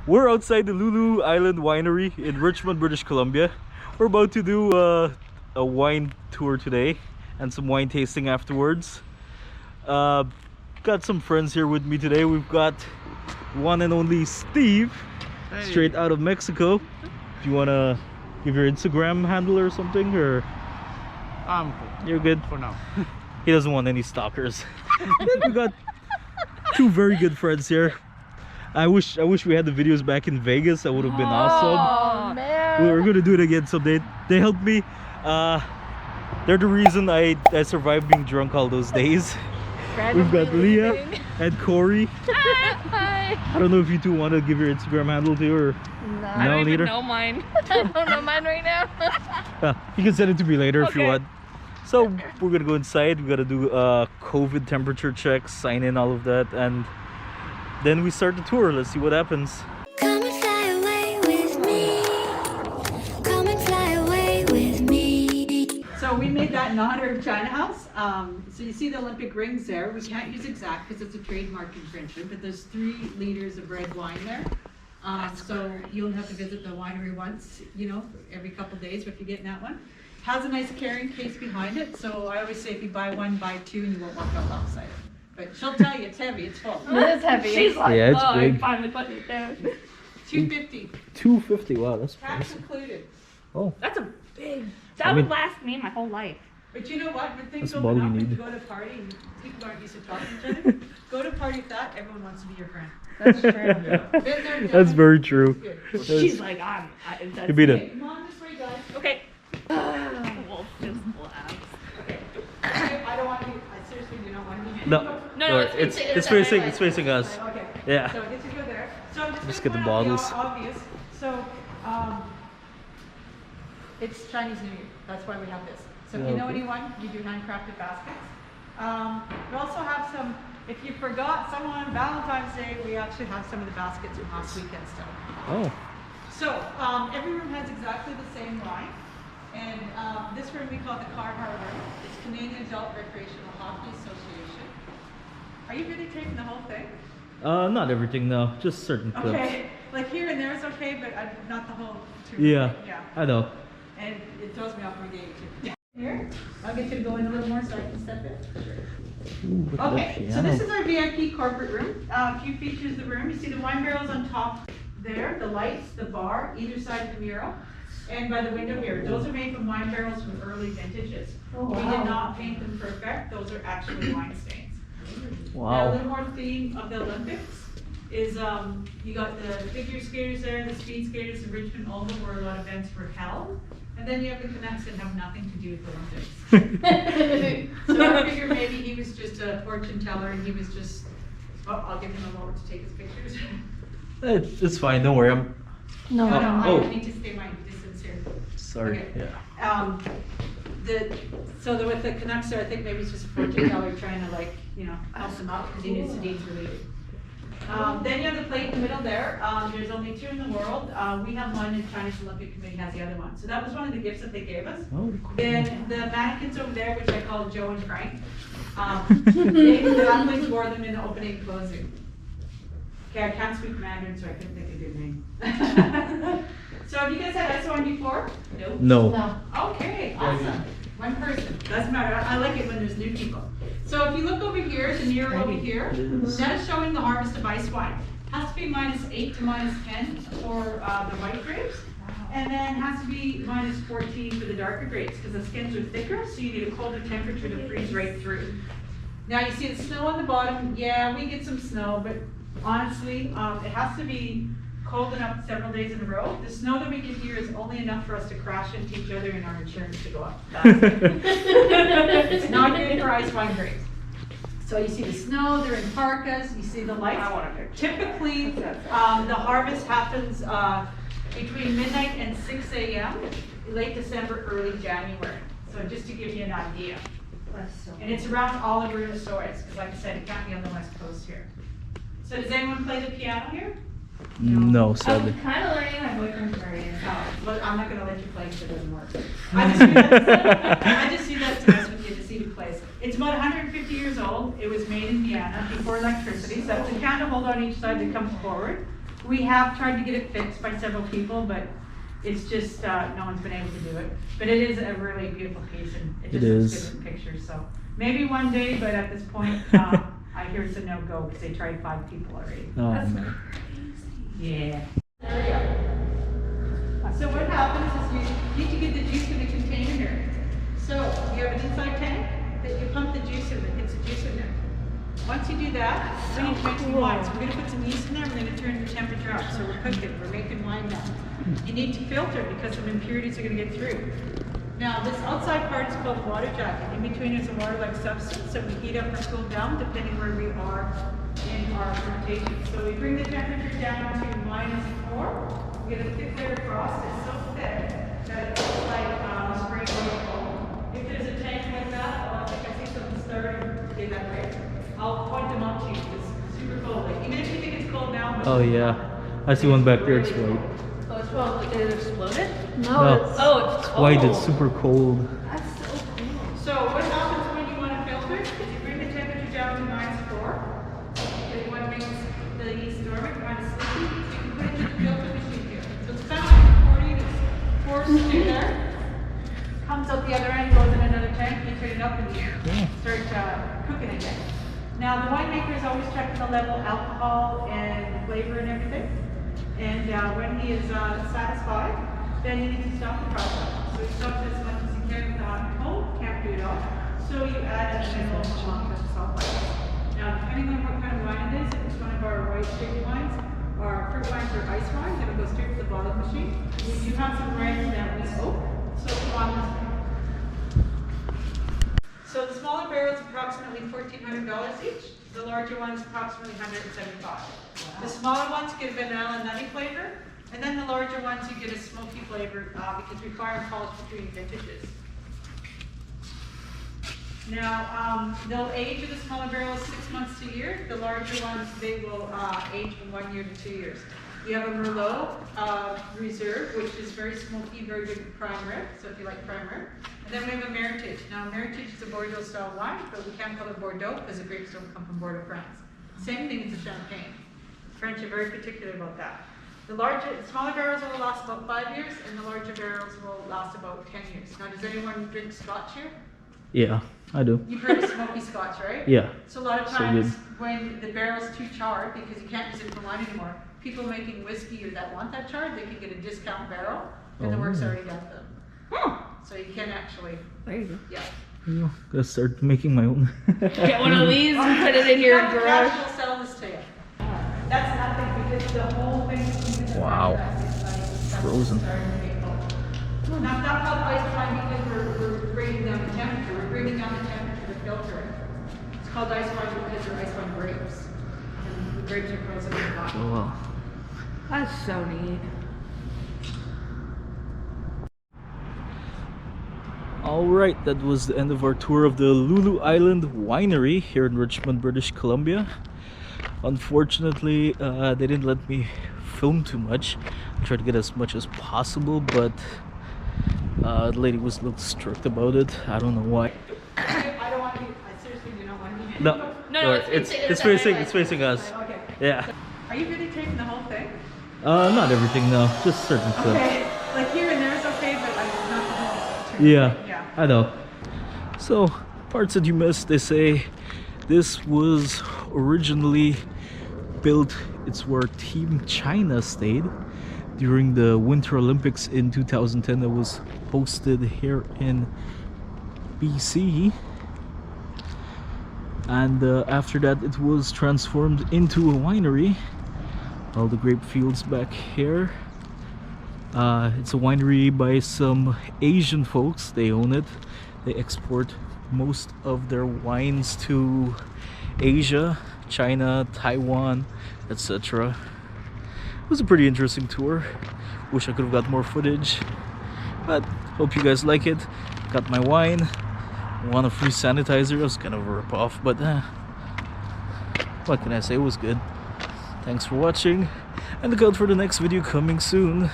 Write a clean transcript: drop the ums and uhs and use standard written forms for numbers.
We're outside the Lulu Island Winery in Richmond, British Columbia. We're about to do a wine tour today and some wine tasting afterwards. Got some friends here with me today. We've got one and only Steve, straight out of Mexico. Do you want to give your Instagram handle or something, or I'm good. You're good for now. He doesn't want any stalkers. We got two very good friends here. I wish we had the videos back in Vegas. That would have been awesome. Oh man, We were gonna do it again someday. They helped me. They're the reason I survived being drunk all those days. We've got Leah and Corey. Hi. I don't know if you two want to give your Instagram handle too, or No. I don't even know mine. I don't know mine right now. you can send it to me later if you Okay. want. So we're gonna go inside. We gotta do COVID temperature checks, sign in, all of that, and then we start the tour. Let's see what happens. Come and fly away with me. Come and fly away with me. So we made that in honor of China House. So you see the Olympic rings there. We can't use exact because it's a trademark infringement, but there's 3 liters of red wine there. So you'll have to visit the winery once, every couple days if you're getting that one. Has a nice carrying case behind it. So I always say if you buy 1, buy 2 and you won't walk alongside it. But she'll tell you it's heavy, it's full. It is heavy. She's like, Yeah, it's oh, big. I'm finally putting it down. $2.50. $2.50. Wow, that's Tax pricey. included. Oh, That's a big. That I mean- would last me my whole life. But you know what? When things That's all open you up and need. you go to a party and people aren't used to talking to each other, go to a party with that, everyone wants to be your friend. That's true. Been there, done that's it. very true. Good. She's like, that's You beat Okay, it. come on this way, guys. Okay. Wolf just laughs. I don't want to be, I seriously do not want to be. No, No, it's facing facing us. Okay. Yeah. So get to go there. So I'm just Just gonna get the point out bottles. Obvious. So, it's Chinese New Year. That's why we have this. So if you know Okay. anyone, we do handcrafted baskets. We also have some, if you forgot someone on Valentine's Day, we actually have some of the baskets from last weekend still. Oh, So, every room has exactly the same wine. And this room we call the Carhart Room. It's Canadian Adult Recreational Hockey Association. Are you really taking the whole thing? not everything, no, just certain clips. Okay, like here and there is okay, but not the whole tour. Yeah, Yeah, I know. and it throws me off my game too. Here, I'll get you to go in a little more so I can step in. Ooh, look at that Okay, so piano. this is our VIP corporate room. A few features of the room. You see the wine barrels on top there, the lights, the bar, either side of the mural, and by the window here. Those are made from wine barrels from early vintages. We did not paint them perfect. Those are actually wine stains. Now, a Wow. little more theme of the Olympics is you got the figure skaters there, the speed skaters in Richmond, Oval, where a lot of events were held. And then you have the Canucks that have nothing to do with the Olympics. So I figure maybe he was just a fortune teller and he was just, I'll give him a moment to take his pictures. It's fine, don't worry. I'm No. No, no, Oh. I need to stay my distance here. sorry. Okay. Yeah. With the Canucks there, I think maybe it's just a fortune teller trying to help them out because he needs to needs relieving. Then you have the plate in the middle there. There's only 2 in the world. We have one and China's Olympic Committee has the other one. So that was one of the gifts that they gave us. Oh, cool. Then the mannequins over there, which I call Joe and Frank, the athletes wore them in the opening and closing. Okay, I can't speak Mandarin, so I couldn't think of a good name. So have you guys had ice wine before? No. No. No. Okay, awesome. One person, doesn't matter, I like it when there's new people. So if you look over here, the mirror over here, that is showing the harvest of ice wine. Has to be -8 to -10 for the white grapes. And then has to be -14 for the darker grapes, because the skins are thicker, so you need a colder temperature to freeze right through. Now you see the snow on the bottom, yeah, we get some snow, but honestly, it has to be cold enough several days in a row. The snow that we get here is only enough for us to crash into each other and our insurance to go up. It's not good for ice wine grapes. So you see the snow, they're in parkas, you see the lights. I want a picture. Typically, the harvest happens between midnight and 6 a.m., late December, early January. So just to give you an idea. And it's around all over the stores, because like I said, it can't be on the West Coast here. So does anyone play the piano here? No, sadly. I'm kind of learning. My boyfriend's very into it. Well, I'm not gonna let you play because it doesn't work. I just see that to mess with you to see who plays. It's about 150 years old. It was made in Vienna before electricity. So it's a candle holder on each side that comes forward. We have tried to get it fixed by several people, but it's just, no one's been able to do it. But it is a really beautiful piece, and it just looks good in pictures, so. Maybe one day, but at this point, I hear it's a no-go, because they tried 5 people already. Oh, no. Yeah. There we go. So what happens is you need to get the juice in the container here. So you have an inside tank that you pump the juice in, that gets the juice in there. Once you do that, we need to make some wine. So we're going to put some yeast in there, we're going to turn the temperature up. So we're cooking, we're making wine now. You need to filter because some impurities are going to get through. Now this outside part is called the water jacket. In between is a water-like substance that we heat up or cool down depending where we are in our fermentation. So we bring the temperature down to -4. We get a thick layer of frost. It's so thick that it looks like spring oil. If there's a tank like that, I think I see something starting to get that way. I'll point them out to you. It's super cold. Like, even if you think it's cold now. Oh yeah, I see one back there. It's white. Oh, it's well, like it exploded? No. It's, oh, it's It's white. cold. It's super cold. That's so cool. So what happens when you want to filter is you bring the temperature down to -4. Because you want to make the yeast dormant, kind of sleepy. So you can put it in the filter machine here. So it's kind of like a accordion. It's forced through there. Comes out the other end, goes in another tank, you turn it up and you start cooking again. Now the winemaker is always checking the level of alcohol and flavor and everything. And when he is satisfied, then you need to stop the process. So you stop it as much as you can with the hot and cold, can't do it all. So you add a minimal amount of salt. Now depending on what kind of wine it is, if it's one of our white straight wines, our fruit wines or ice wines, it'll go straight to the bottling machine. We do have some brands that we oak, so come on this way. So the smaller barrels approximately $1,400 each. The larger ones approximately $175. The smaller ones get a vanilla nutty flavor, and then the larger ones you get a smoky flavor because we fire and polish between vintages. Now they'll age in the smaller barrels 6 months to a year. The larger ones they will age from 1 year to 2 years. We have a Merlot Reserve, which is very smoky, very good prime rib. So if you like prime rib. And then we have a Meritage. Now, Meritage is a Bordeaux-style wine, but we can't call it Bordeaux because the grapes don't come from Bordeaux, France. Same thing as the Champagne. The French are very particular about that. The smaller barrels will last about 5 years, and the larger barrels will last about 10 years. Now, does anyone drink Scotch here? Yeah, I do. You've heard of smoky Scotch, right? Yeah. So a lot of So times good. when the barrel's too charred, because you can't use it for wine anymore, people making whiskey or that want that charred, they can get a discount barrel, and the work's already done for them. So you can actually, There you go. yeah. I'm gonna start making my own. Get one of these and put it in your garage. We'll sell this to you. That's nothing because the whole thing is Wow. Frozen. Now, it's not called ice wine because we're bringing down the temperature. We're bringing down the temperature to filter it. It's called ice wine because they're ice wine grapes. And the grapes are frozen in the bottom. Oh well. That's so neat. Alright, that was the end of our tour of the Lulu Island Winery here in Richmond, British Columbia. Unfortunately, they didn't let me film too much. I tried to get as much as possible, but the lady looked strict about it. I don't know why. I don't want you, I seriously do not want you. No, No, it's facing us. Okay. Yeah. Are you really taping the whole thing? Not everything, no, just certain clips. Okay. Like here and there is okay, but like not the whole. Yeah, Yeah. I know. So, parts that you missed, they say this was originally built, it's where Team China stayed during the Winter Olympics in 2010 that was hosted here in BC. And after that it was transformed into a winery. All the grape fields back here. It's a winery by some Asian folks. They own it. They export most of their wines to Asia, China, Taiwan, etc. It was a pretty interesting tour. Wish I could have got more footage, but hope you guys like it. Got my wine. Want a free sanitizer? It was kind of a rip-off, but what can I say? It was good. Thanks for watching, and look out for the next video coming soon.